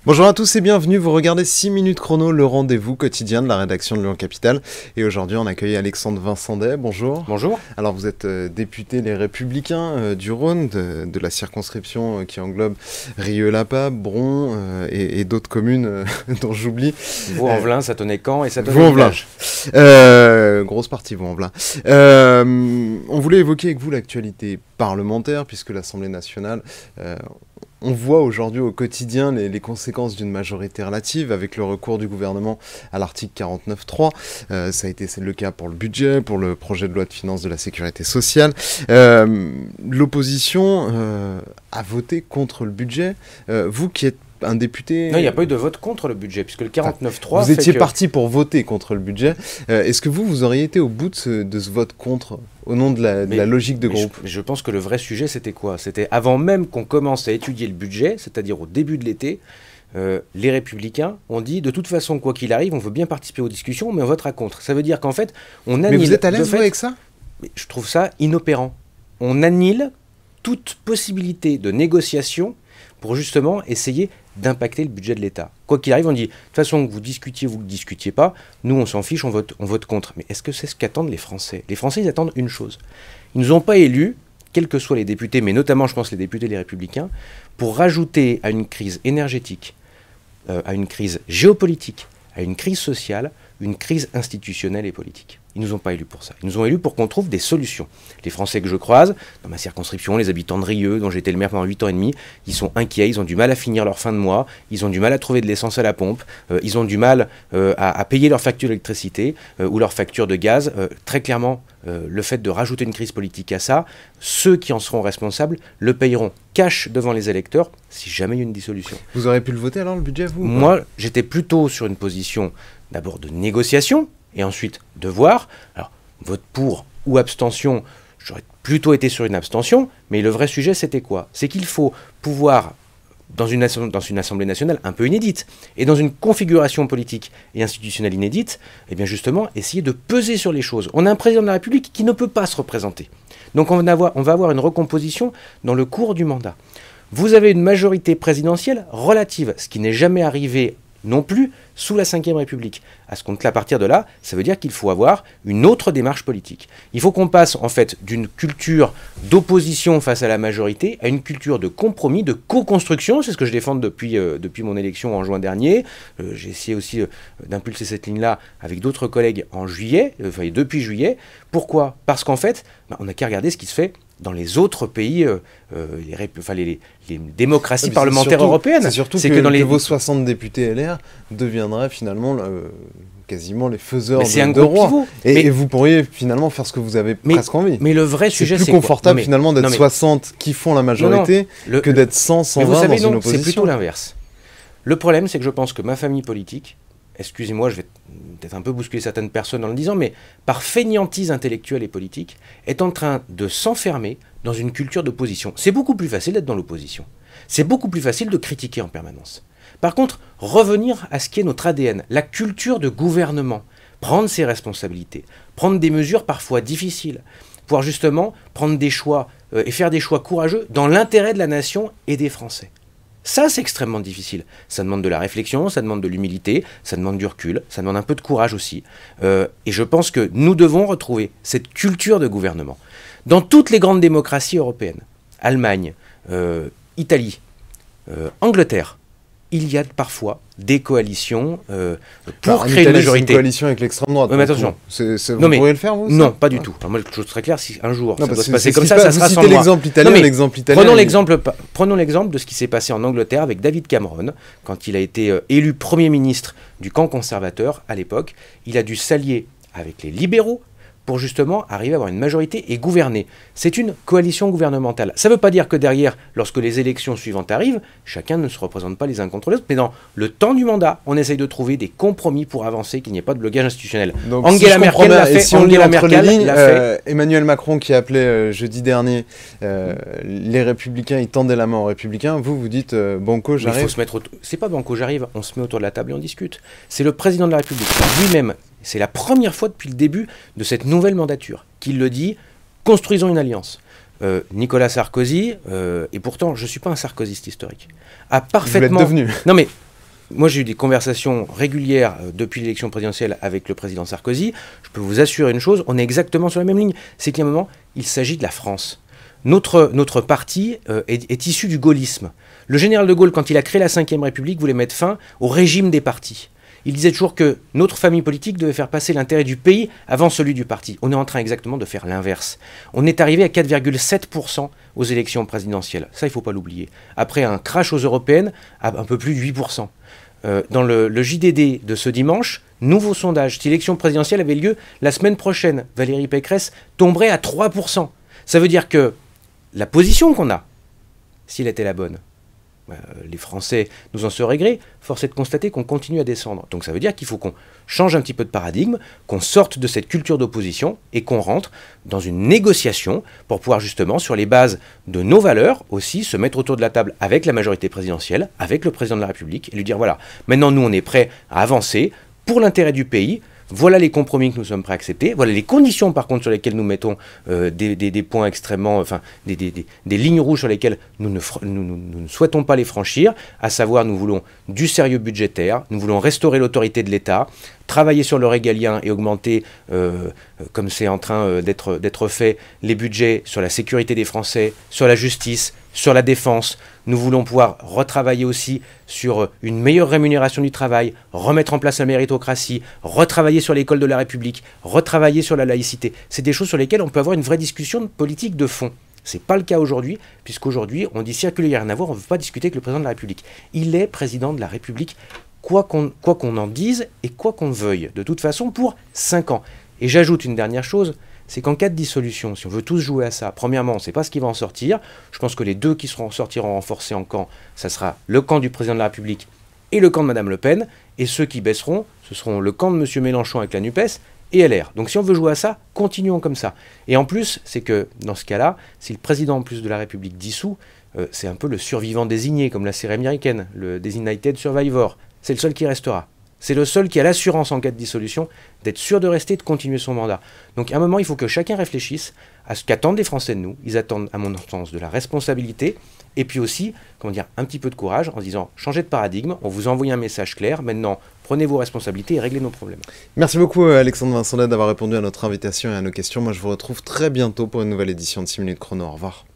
Bonjour à tous et bienvenue, vous regardez 6 minutes chrono, le rendez-vous quotidien de la rédaction de Lyon Capitale. Et aujourd'hui on accueille Alexandre Vincendet, bonjour. Bonjour. Alors vous êtes député Les Républicains du Rhône, de la circonscription qui englobe Rieux-la-Pape, Bron et d'autres communes dont j'oublie. Vaux-en-Velin, Sathonay-Camp et Sathonay-Village. Grosse partie Vaux-en-Velin. On voulait évoquer avec vous l'actualité parlementaire puisque l'Assemblée nationale... on voit aujourd'hui au quotidien les conséquences d'une majorité relative avec le recours du gouvernement à l'article 49.3. Ça a été le cas pour le budget, pour le projet de loi de finances de la sécurité sociale. L'opposition a voté contre le budget. Vous qui êtes un député... Non, il n'y a pas eu de vote contre le budget, puisque le 49.3... Vous étiez parti pour voter contre le budget. Est-ce que vous auriez été au bout de ce vote contre, au nom de la logique de groupe? Je pense que le vrai sujet, c'était quoi? C'était avant même qu'on commence à étudier le budget, c'est-à-dire au début de l'été, les Républicains ont dit, de toute façon, quoi qu'il arrive, on veut bien participer aux discussions, mais on votera contre. Ça veut dire qu'en fait, on annule... Mais vous êtes à l'aise, vous, avec ça? Je trouve ça inopérant. On annule toute possibilité de négociation pour justement essayer d'impacter le budget de l'État. Quoi qu'il arrive, on dit, de toute façon, que vous discutiez, vous ne discutiez pas, nous on s'en fiche, on vote contre. Mais est-ce que c'est ce qu'attendent les Français? Les Français, ils attendent une chose. Ils ne nous ont pas élus, quels que soient les députés, mais notamment, je pense, les députés des Républicains, pour rajouter à une crise énergétique, à une crise géopolitique, à une crise sociale, une crise institutionnelle et politique. Ils ne nous ont pas élus pour ça. Ils nous ont élus pour qu'on trouve des solutions. Les Français que je croise, dans ma circonscription, les habitants de Rieux, dont j'étais le maire pendant 8 ans et demi, ils sont inquiets, ils ont du mal à finir leur fin de mois, ils ont du mal à trouver de l'essence à la pompe, ils ont du mal à payer leur facture d'électricité ou leur facture de gaz. Très clairement, le fait de rajouter une crise politique à ça, ceux qui en seront responsables le payeront cash devant les électeurs si jamais il y a une dissolution. Vous aurez pu le voter alors, le budget, vous? Moi, j'étais plutôt sur une position d'abord de négociation, et ensuite de voir. Alors, vote pour ou abstention, j'aurais plutôt été sur une abstention, mais le vrai sujet, c'était quoi? C'est qu'il faut pouvoir, dans une Assemblée nationale un peu inédite, et dans une configuration politique et institutionnelle inédite, eh bien justement, essayer de peser sur les choses. On a un président de la République qui ne peut pas se représenter. Donc on va avoir une recomposition dans le cours du mandat. Vous avez une majorité présidentielle relative, ce qui n'est jamais arrivé non plus sous la Ve République. À ce compte-là, à partir de là, ça veut dire qu'il faut avoir une autre démarche politique. Il faut qu'on passe en fait d'une culture d'opposition face à la majorité à une culture de compromis, de co-construction. C'est ce que je défends depuis mon élection en juin dernier. J'ai essayé aussi d'impulser cette ligne-là avec d'autres collègues en juillet, depuis juillet. Pourquoi? Parce qu'en fait, on n'a qu'à regarder ce qui se fait dans les autres pays, les démocraties parlementaires européennes. C'est surtout que vos 60 députés LR deviendraient finalement quasiment les faiseurs de roi. Et vous pourriez finalement faire ce que vous avez presque envie. Mais le vrai sujet, c'est plus confortable finalement d'être 60 qui font la majorité que d'être 100, 120 dans une opposition. C'est plutôt l'inverse. Le problème, c'est que je pense que ma famille politique, excusez-moi, je vais peut-être un peu bousculer certaines personnes en le disant, mais par fainéantise intellectuelle et politique, est en train de s'enfermer dans une culture d'opposition. C'est beaucoup plus facile d'être dans l'opposition. C'est beaucoup plus facile de critiquer en permanence. Par contre, revenir à ce qui est notre ADN, la culture de gouvernement, prendre ses responsabilités, prendre des mesures parfois difficiles, pouvoir justement prendre des choix et faire des choix courageux dans l'intérêt de la nation et des Français. Ça, c'est extrêmement difficile. Ça demande de la réflexion, ça demande de l'humilité, ça demande du recul, ça demande un peu de courage aussi. Et je pense que nous devons retrouver cette culture de gouvernement. Dans toutes les grandes démocraties européennes, Allemagne, Italie, Angleterre, il y a parfois des coalitions pour créer une majorité. C'est une coalition avec l'extrême droite. Mais attention. Vous pourriez le faire, vous? Non, pas du tout. Alors, moi, quelque chose de très clair, si un jour ça doit se passer comme ça sera sans moi. L'exemple italien, l'exemple italien. Prenons l'exemple de ce qui s'est passé en Angleterre avec David Cameron, quand il a été élu Premier ministre du camp conservateur à l'époque. Il a dû s'allier avec les libéraux pour justement arriver à avoir une majorité et gouverner. C'est une coalition gouvernementale. Ça ne veut pas dire que derrière, lorsque les élections suivantes arrivent, chacun ne se représente pas les uns contre les autres, mais dans le temps du mandat, on essaye de trouver des compromis pour avancer, qu'il n'y ait pas de blocage institutionnel. Donc, Angela Merkel l'a fait, Angela Merkel l'a fait. Emmanuel Macron qui appelait jeudi dernier les Républicains, il tendait la main aux Républicains, vous dites banco, j'arrive. C'est pas banco, j'arrive, on se met autour de la table et on discute. C'est le président de la République lui-même. C'est la première fois depuis le début de cette nouvelle mandature qu'il le dit, construisons une alliance. Nicolas Sarkozy, et pourtant je ne suis pas un sarkozyste historique, a parfaitement... Vous l'êtes devenu. Non mais moi j'ai eu des conversations régulières depuis l'élection présidentielle avec le président Sarkozy. Je peux vous assurer une chose, on est exactement sur la même ligne. C'est qu'à un moment, il s'agit de la France. Notre parti est issu du gaullisme. Le général de Gaulle, quand il a créé la Ve République, voulait mettre fin au régime des partis. Il disait toujours que notre famille politique devait faire passer l'intérêt du pays avant celui du parti. On est en train exactement de faire l'inverse. On est arrivé à 4,7% aux élections présidentielles. Ça, il ne faut pas l'oublier. Après un crash aux européennes, à un peu plus de 8%. Dans le JDD de ce dimanche, nouveau sondage. Si l'élection présidentielle avait lieu la semaine prochaine, Valérie Pécresse tomberait à 3%. Ça veut dire que la position qu'on a, s'il était la bonne, les Français nous en seraient grés, force est de constater qu'on continue à descendre. Donc ça veut dire qu'il faut qu'on change un petit peu de paradigme, qu'on sorte de cette culture d'opposition et qu'on rentre dans une négociation pour pouvoir justement, sur les bases de nos valeurs, aussi se mettre autour de la table avec la majorité présidentielle, avec le président de la République, et lui dire voilà, maintenant nous on est prêts à avancer pour l'intérêt du pays. Voilà les compromis que nous sommes prêts à accepter. Voilà les conditions, par contre, sur lesquelles nous mettons des points extrêmement... Enfin, des lignes rouges sur lesquelles nous ne souhaitons pas les franchir. À savoir, nous voulons du sérieux budgétaire, nous voulons restaurer l'autorité de l'État, travailler sur le régalien et augmenter, comme c'est en train d'être fait, les budgets sur la sécurité des Français, sur la justice, sur la défense. Nous voulons pouvoir retravailler aussi sur une meilleure rémunération du travail, remettre en place la méritocratie, retravailler sur l'école de la République, retravailler sur la laïcité. C'est des choses sur lesquelles on peut avoir une vraie discussion politique de fond. Ce n'est pas le cas aujourd'hui, puisqu'aujourd'hui, on dit circuler, il n'y a rien à voir, on ne veut pas discuter avec le président de la République. Il est président de la République, quoi qu'on en dise et quoi qu'on veuille, de toute façon, pour 5 ans. Et j'ajoute une dernière chose, c'est qu'en cas de dissolution, si on veut tous jouer à ça, premièrement, on ne sait pas ce qui va en sortir. Je pense que les deux qui sortiront renforcés en camp, ça sera le camp du président de la République et le camp de Mme Le Pen. Et ceux qui baisseront, ce seront le camp de M. Mélenchon avec la NUPES et LR. Donc si on veut jouer à ça, continuons comme ça. Et en plus, c'est que dans ce cas-là, si le président en plus de la République dissout, c'est un peu le survivant désigné, comme la série américaine, le Designated Survivor. C'est le seul qui restera. C'est le seul qui a l'assurance en cas de dissolution d'être sûr de rester et de continuer son mandat. Donc à un moment, il faut que chacun réfléchisse à ce qu'attendent les Français de nous. Ils attendent, à mon sens, de la responsabilité et puis aussi, comment dire, un petit peu de courage en se disant changez de paradigme, on vous envoie un message clair, maintenant prenez vos responsabilités et réglez nos problèmes. Merci beaucoup Alexandre Vincent d'avoir répondu à notre invitation et à nos questions. Moi je vous retrouve très bientôt pour une nouvelle édition de 6 minutes chrono. Au revoir.